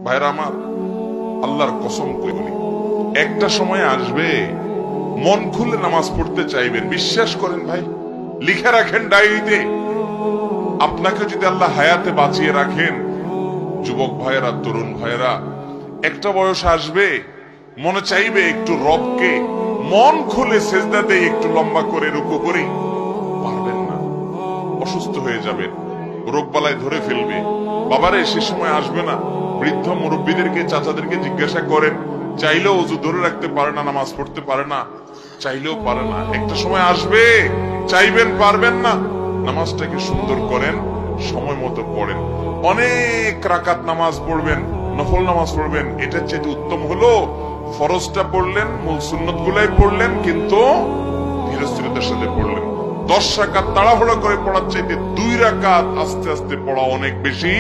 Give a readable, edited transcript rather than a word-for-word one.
ভাইরা আমার, আল্লাহর কসম করে বলি, একটা সময় আসবে মন খুলে নামাজ পড়তে চাইবেন। বিশ্বাস করেন ভাই, লিখে রাখেন ডায়েরিতে। আপনাকে যদি আল্লাহ হায়াতে বাঁচিয়ে রাখেন, যুবক ভাইয়েরা, তরুণ ভাইয়েরা, একটা বয়স আসবে মনে চাইবে একটু রবকে মন খুলে সেজদা দেই, একটু লম্বা করে রুকু করি। পারবেন না, অসুস্থ হয়ে যাবেন, রোগ বালায় ধরে ফেলবে। বাবারে, সে সময় আসবে না? বৃদ্ধ মুরব্বীদেরকে, চাচাদেরকে জিজ্ঞাসা করেন, চাইলেও ওযু ধরে রাখতে পারে না, নামাজ পড়তে পারে না, চাইলেও পারে না। একটা সময় আসবে চাইবেন, পারবেন না। নামাজটাকে সুন্দর করেন, সময় মতো পড়েন, অনেক রাকাত নামাজ পড়বেন, নফল নামাজ পড়বেন। এটার চেয়ে উত্তম হলো ফরজটা পড়লেন, মূল সুন্নত গুলাই পড়লেন, কিন্তু ধীরস্থিরতার সাথে পড়লেন। 10 রাকাত তাড়াহুড়ো করে পড়ার চাইতে 2 রাকাত আস্তে আস্তে পড়া অনেক বেশি